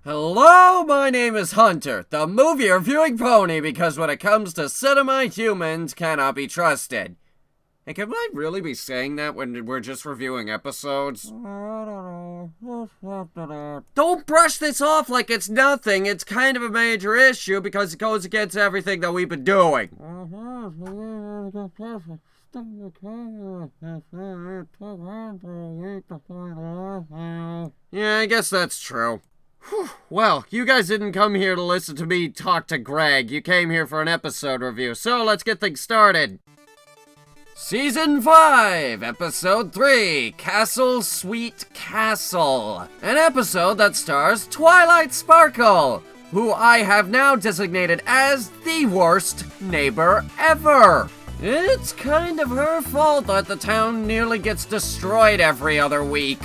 Hello, my name is Hunter, the movie reviewing pony, because when it comes to cinema, humans cannot be trusted. And can I really be saying that when we're just reviewing episodes? Don't brush this off like it's nothing. It's kind of a major issue because it goes against everything that we've been doing. Yeah, I guess that's true. Well, you guys didn't come here to listen to me talk to Greg. You came here for an episode review, so let's get things started. Season 5, Episode 3, Castle Sweet Castle. An episode that stars Twilight Sparkle, who I have now designated as the worst neighbor ever. It's kind of her fault that the town nearly gets destroyed every other week.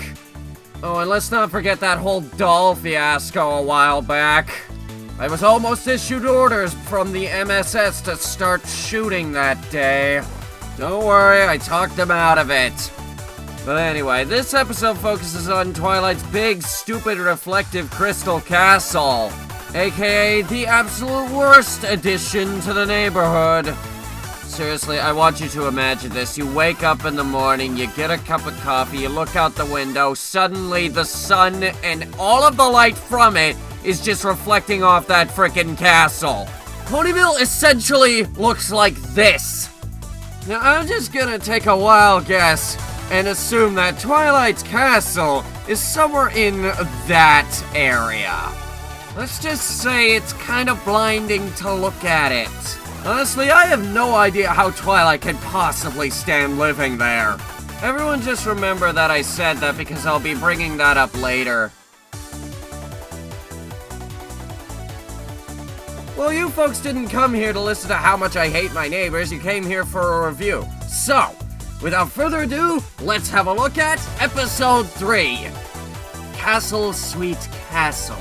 Oh, and let's not forget that whole doll fiasco a while back. I was almost issued orders from the MSS to start shooting that day. Don't worry, I talked them out of it. But anyway, this episode focuses on Twilight's big, stupid, reflective crystal castle, aka the absolute worst addition to the neighborhood. Seriously, I want you to imagine this. You wake up in the morning, you get a cup of coffee, you look out the window, suddenly the sun and all of the light from it is just reflecting off that frickin' castle. Ponyville essentially looks like this. Now, I'm just gonna take a wild guess and assume that Twilight's castle is somewhere in that area. Let's just say it's kind of blinding to look at it. Honestly, I have no idea how Twilight can possibly stand living there. Everyone just remember that I said that because I'll be bringing that up later. Well, you folks didn't come here to listen to how much I hate my neighbors. You came here for a review. So, without further ado, let's have a look at Episode 3, Castle Sweet Castle.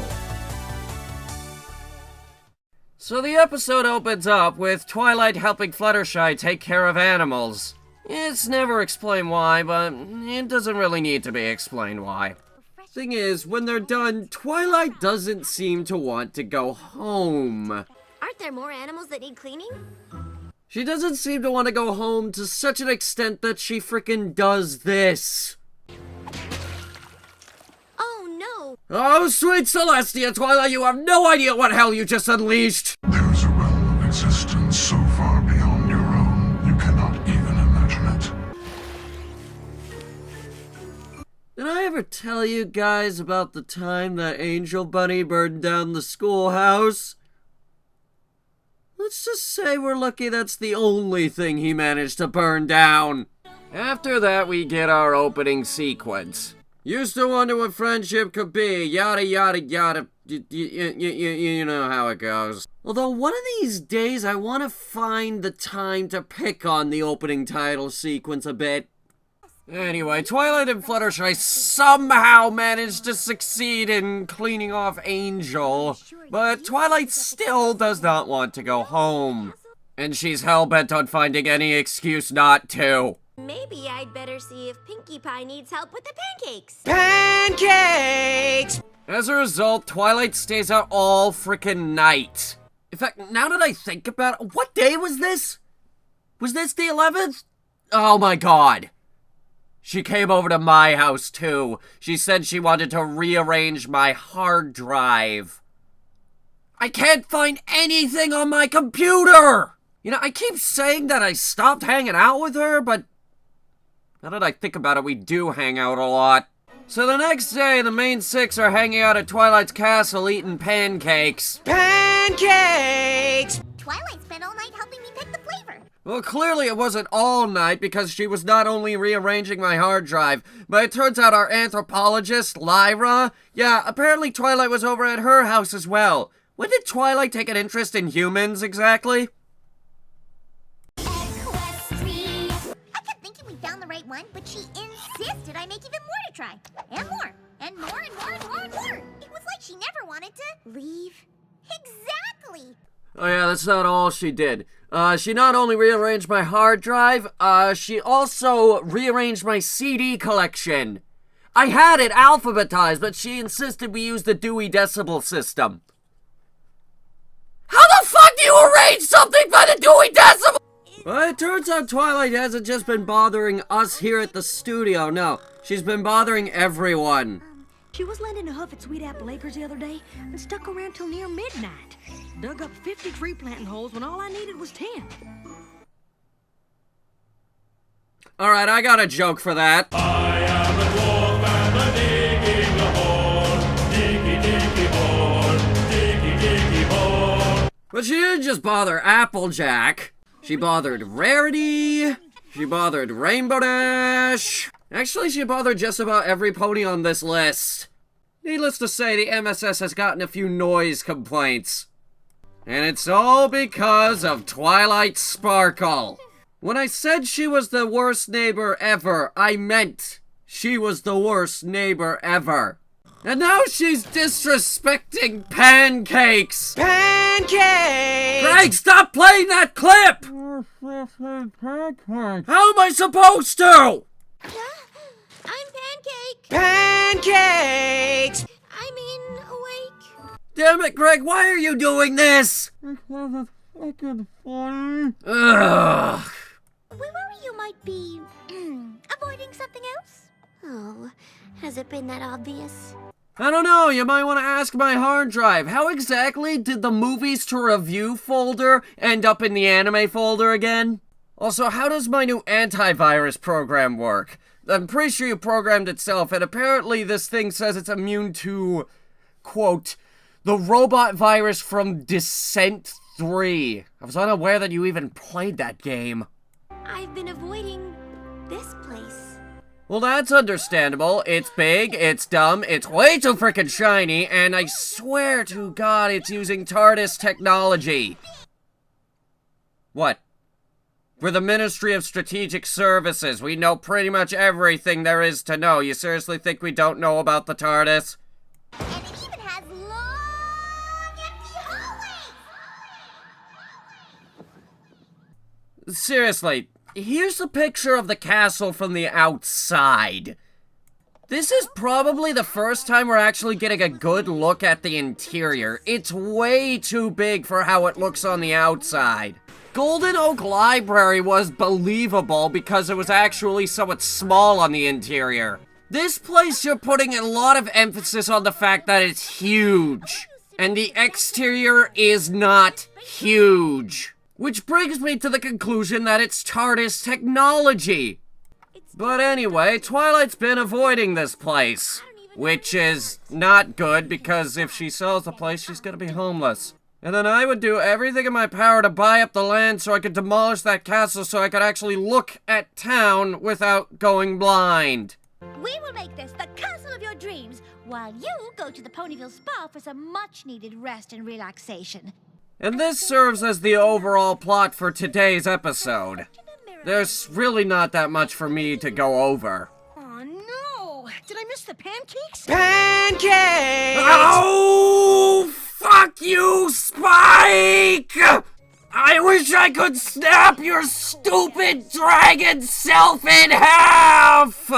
So the episode opens up with Twilight helping Fluttershy take care of animals. It's never explained why, but it doesn't really need to be explained why. Thing is, when they're done, Twilight doesn't seem to want to go home. Aren't there more animals that need cleaning? She doesn't seem to want to go home to such an extent that she frickin' does this. Oh no! Oh, sweet Celestia, Twilight, you have no idea what hell you just unleashed! There is a realm of existence so far beyond your own, you cannot even imagine it. Did I ever tell you guys about the time that Angel Bunny burned down the schoolhouse? Let's just say we're lucky that's the only thing he managed to burn down. After that, we get our opening sequence. Used to wonder what friendship could be, yada yada yada, you know how it goes. Although one of these days I want to find the time to pick on the opening title sequence a bit. Anyway, Twilight and Fluttershy somehow managed to succeed in cleaning off Angel, but Twilight still does not want to go home. And she's hell-bent on finding any excuse not to. Maybe I'd better see if Pinkie Pie needs help with the pancakes. Pancakes! As a result, Twilight stays out all frickin' night. In fact, now that I think about it, what day was this? Was this the 11th? Oh my god. She came over to my house too. She said she wanted to rearrange my hard drive. I can't find anything on my computer! You know, I keep saying that I stopped hanging out with her, but now that I think about it, we do hang out a lot. So the next day, the main six are hanging out at Twilight's castle eating pancakes. Pancakes! Twilight spent all night helping me pick the flavor. Well, clearly it wasn't all night because she was not only rearranging my hard drive, but it turns out our anthropologist, Lyra, yeah, apparently Twilight was over at her house as well. When did Twilight take an interest in humans, exactly? One, but she insisted I make even more to try. And more. And more and more and more and more. It was like she never wanted to leave. Exactly. Oh yeah, that's not all she did. She not only rearranged my hard drive, she also rearranged my CD collection. I had it alphabetized, but she insisted we use the Dewey Decimal System. How the fuck do you arrange something by the Dewey Decimal? Well, it turns out Twilight hasn't just been bothering us here at the studio, no. She's been bothering everyone. She was lending a hoof at Sweet Apple Acres the other day and stuck around till near midnight. Dug up 50 tree planting holes when all I needed was 10. Alright, I got a joke for that. I am the dwarf and the digging hole. Diggy hole. But she didn't just bother Applejack. She bothered Rarity. She bothered Rainbow Dash. Actually, she bothered just about every pony on this list. Needless to say, the MSS has gotten a few noise complaints. And it's all because of Twilight Sparkle. When I said she was the worst neighbor ever, I meant she was the worst neighbor ever. And now she's disrespecting pancakes! Pancakes! Greg, stop playing that clip! How am I supposed to? I'm Pancake. Pancakes! I mean, awake. Damn it, Greg, why are you doing this? Because it's fucking funny. Ugh. We worry you might be avoiding something else. Oh, has it been that obvious? I don't know, you might want to ask my hard drive. How exactly did the movies to review folder end up in the anime folder again? Also, how does my new antivirus program work? I'm pretty sure you programmed itself, and apparently this thing says it's immune to, quote, the robot virus from Descent 3. I was unaware that you even played that game. I've been avoiding this place. Well, that's understandable. It's big, it's dumb, it's way too freaking shiny, and I swear to God it's using TARDIS technology. What? We're the Ministry of Strategic Services. We know pretty much everything there is to know. You seriously think we don't know about the TARDIS? And it even has long, empty hallways. Seriously, here's a picture of the castle from the outside. This is probably the first time we're actually getting a good look at the interior. It's way too big for how it looks on the outside. Golden Oak Library was believable because it was actually somewhat small on the interior. This place, you're putting a lot of emphasis on the fact that it's huge. And the exterior is not huge. Which brings me to the conclusion that it's TARDIS technology. But anyway, Twilight's been avoiding this place. Which is not good, because if she sells the place, she's gonna be homeless. And then I would do everything in my power to buy up the land so I could demolish that castle so I could actually look at town without going blind. We will make this the castle of your dreams, while you go to the Ponyville Spa for some much-needed rest and relaxation. And this serves as the overall plot for today's episode. There's really not that much for me to go over. Oh no! Did I miss the pancakes? Pancakes! Oh, fuck you, Spike! I wish I could snap your stupid dragon self in half!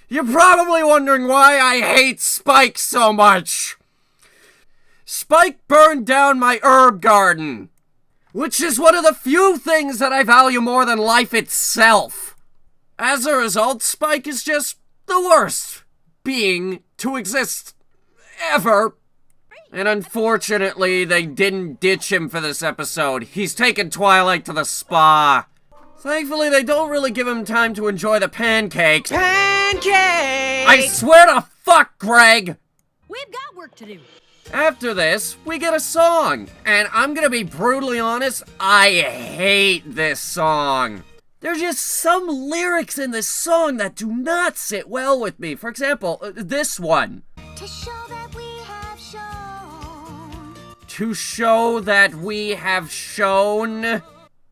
You're probably wondering why I hate Spike so much. Spike burned down my herb garden, which is one of the few things that I value more than life itself. As a result, Spike is just the worst being to exist ever. And unfortunately, they didn't ditch him for this episode. He's taken Twilight to the spa. Thankfully, they don't really give him time to enjoy the pancakes. Pancakes! I swear to fuck, Greg! We've got work to do. After this, we get a song. And I'm gonna be brutally honest, I hate this song. There's just some lyrics in this song that do not sit well with me. For example, this one. To show that we have shown. To show that we have shown.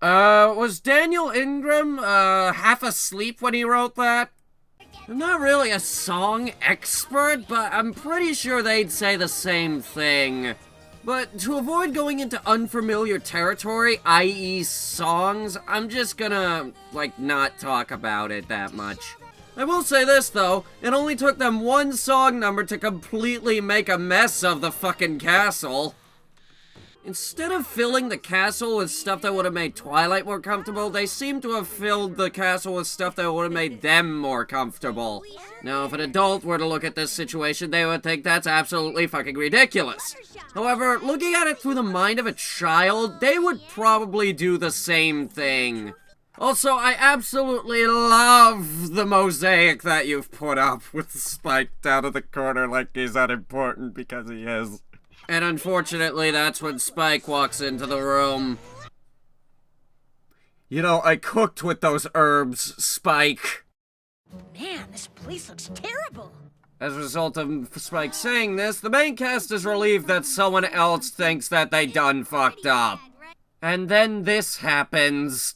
Was Daniel Ingram, half asleep when he wrote that? I'm not really a song expert, but I'm pretty sure they'd say the same thing. But to avoid going into unfamiliar territory, i.e. songs, I'm just gonna, not talk about it that much. I will say this, though, it only took them one song number to completely make a mess of the fucking castle. Instead of filling the castle with stuff that would have made Twilight more comfortable, they seem to have filled the castle with stuff that would have made them more comfortable. Now, if an adult were to look at this situation, they would think that's absolutely fucking ridiculous. However, looking at it through the mind of a child, they would probably do the same thing. Also, I absolutely love the mosaic that you've put up with Spike down in the corner like he's unimportant because he is. And unfortunately, that's when Spike walks into the room. You know, I cooked with those herbs, Spike. Man, this place looks terrible. As a result of Spike saying this, the main cast is relieved that someone else thinks that they done fucked up. And then this happens.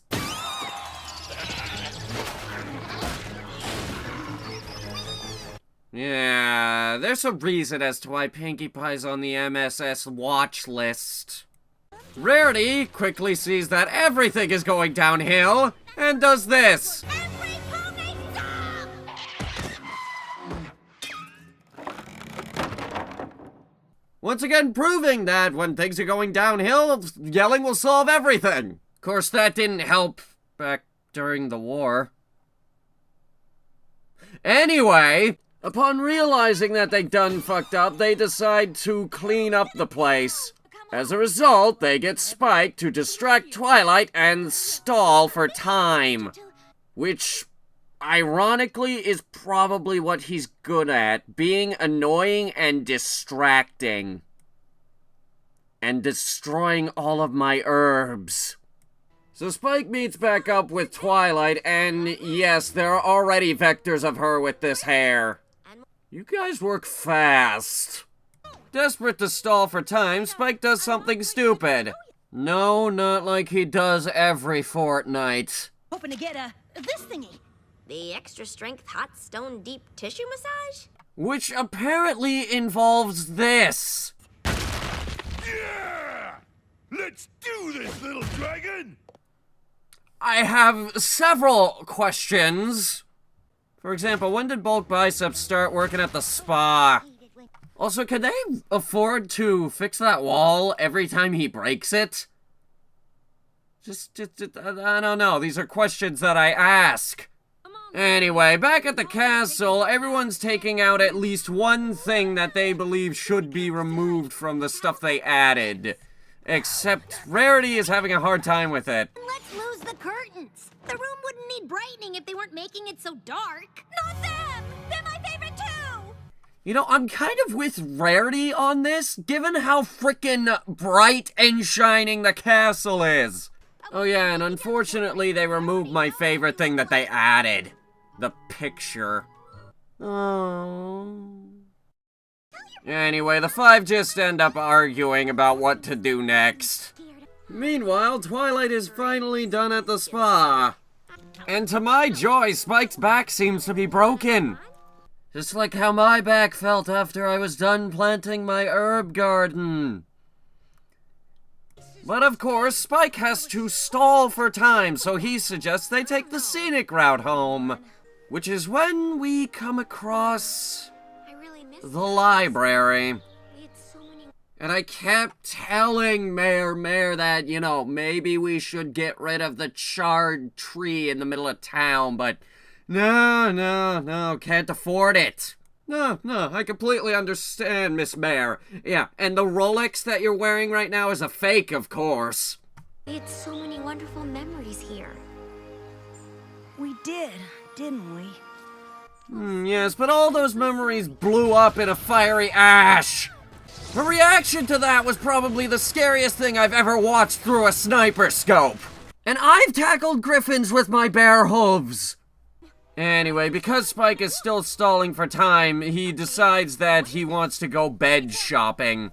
Yeah, there's a reason as to why Pinkie Pie's on the MSS watch list. Rarity quickly sees that everything is going downhill, and does this. Once again proving that when things are going downhill, yelling will solve everything. Of course, that didn't help back during the war. Anyway, upon realizing that they done fucked up, they decide to clean up the place. As a result, they get Spike to distract Twilight and stall for time. Which, ironically, is probably what he's good at. Being annoying and distracting. And destroying all of my herbs. So Spike meets back up with Twilight, and yes, there are already vectors of her with this hair. You guys work fast. Desperate to stall for time, Spike does something stupid. No, not like he does every fortnight. Hoping to get this thingy. The extra strength hot stone deep tissue massage? Which apparently involves this. Yeah! Let's do this, little dragon! I have several questions. For example, when did Bulk Biceps start working at the spa? Also, can they afford to fix that wall every time he breaks it? Just, I don't know. These are questions that I ask. Anyway, back at the castle, everyone's taking out at least one thing that they believe should be removed from the stuff they added. Except Rarity is having a hard time with it. Let's lose the curtains. The room wouldn't need brightening if they weren't making it so dark. Not them! They're my favorite too! You know, I'm kind of with Rarity on this, given how frickin' bright and shining the castle is. Oh yeah, and unfortunately they removed my favorite thing that they added. The picture. Oh. Anyway, the five just end up arguing about what to do next. Meanwhile, Twilight is finally done at the spa. And to my joy, Spike's back seems to be broken. Just like how my back felt after I was done planting my herb garden. But of course, Spike has to stall for time, so he suggests they take the scenic route home. Which is when we come across the library. And I kept telling Mayor that, you know, maybe we should get rid of the charred tree in the middle of town, but no, can't afford it. No, I completely understand, Miss Mayor. Yeah, and the Rolex that you're wearing right now is a fake, of course. We had so many wonderful memories here. We did, didn't we? Yes, but all those memories blew up in a fiery ash. Her reaction to that was probably the scariest thing I've ever watched through a sniper scope. And I've tackled griffins with my bare hooves. Anyway, because Spike is still stalling for time, he decides that he wants to go bed shopping.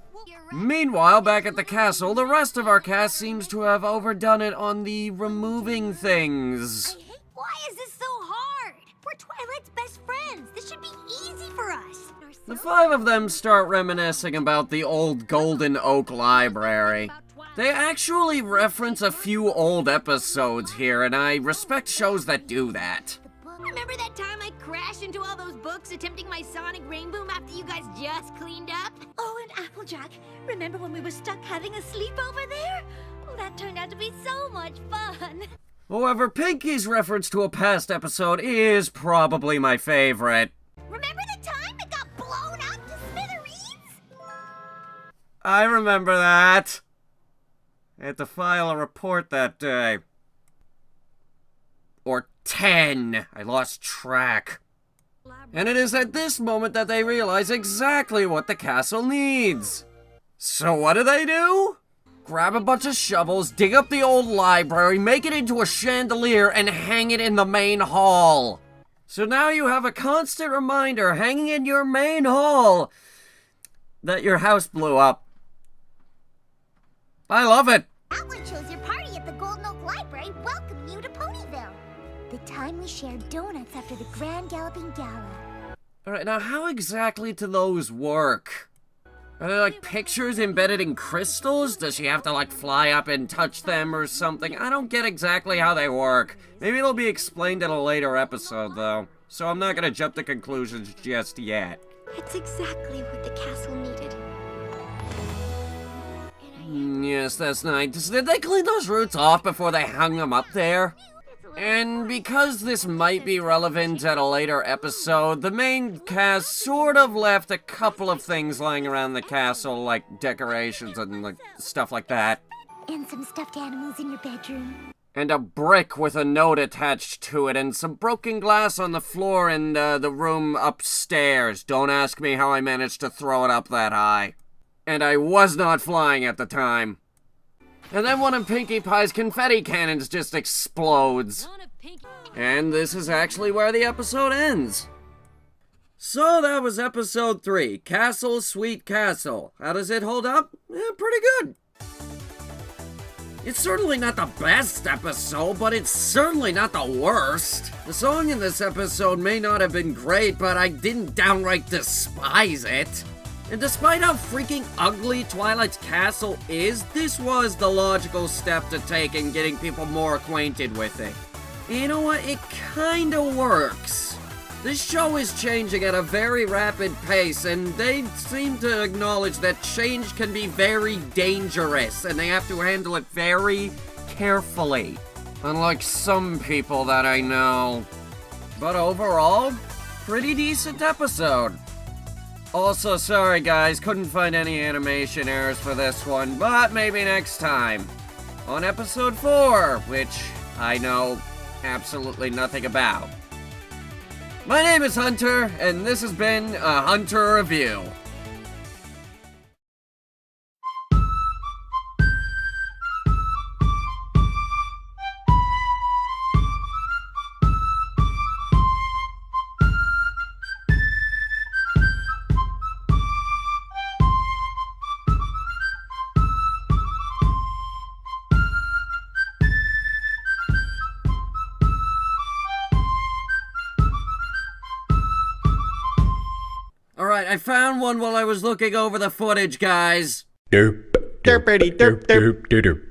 Meanwhile, back at the castle, the rest of our cast seems to have overdone it on the removing things. Why is this so hard? We're Twilight's best friends. This should be easy for us. The five of them start reminiscing about the old Golden Oak Library. They actually reference a few old episodes here, and I respect shows that do that. Remember that time I crashed into all those books attempting my sonic rainboom after you guys just cleaned up? Oh, and Applejack, remember when we were stuck having a sleepover there? Oh, that turned out to be so much fun. However, Pinky's reference to a past episode is probably my favorite. Remember the time it got blown up to smithereens? I remember that. I had to file a report that day. Or 10. I lost track. And it is at this moment that they realize exactly what the castle needs. So what do? Grab a bunch of shovels, dig up the old library, make it into a chandelier, and hang it in the main hall. So now you have a constant reminder hanging in your main hall that your house blew up. I love it. That one shows your party at the Golden Oak Library welcoming you to Ponyville. The time we shared donuts after the Grand Galloping Gala. Alright, now how exactly do those work? Are they like pictures embedded in crystals? Does she have to like fly up and touch them or something? I don't get exactly how they work. Maybe it'll be explained in a later episode though. So I'm not gonna jump to conclusions just yet. It's exactly what the castle needed. Yes, that's nice. Did they clean those roots off before they hung them up there? And because this might be relevant at a later episode, the main cast sort of left a couple of things lying around the castle, like decorations and like stuff like that. And some stuffed animals in your bedroom. And a brick with a note attached to it, and some broken glass on the floor in the room upstairs. Don't ask me how I managed to throw it up that high. And I was not flying at the time. And then one of Pinkie Pie's confetti cannons just explodes. And this is actually where the episode ends. So that was episode 3, Castle Sweet Castle. How does it hold up? Pretty good. It's certainly not the best episode, but it's certainly not the worst. The song in this episode may not have been great, but I didn't downright despise it. And despite how freaking ugly Twilight's castle is, this was the logical step to take in getting people more acquainted with it. And you know what? It kinda works. This show is changing at a very rapid pace, and they seem to acknowledge that change can be very dangerous, and they have to handle it very carefully. Unlike some people that I know. But overall, pretty decent episode. Also, sorry guys, couldn't find any animation errors for this one, but maybe next time. On episode 4, which I know absolutely nothing about. My name is Hunter, and this has been a Hunter Review. Alright, I found one while I was looking over the footage, guys. Derp, derpity derp derp derp.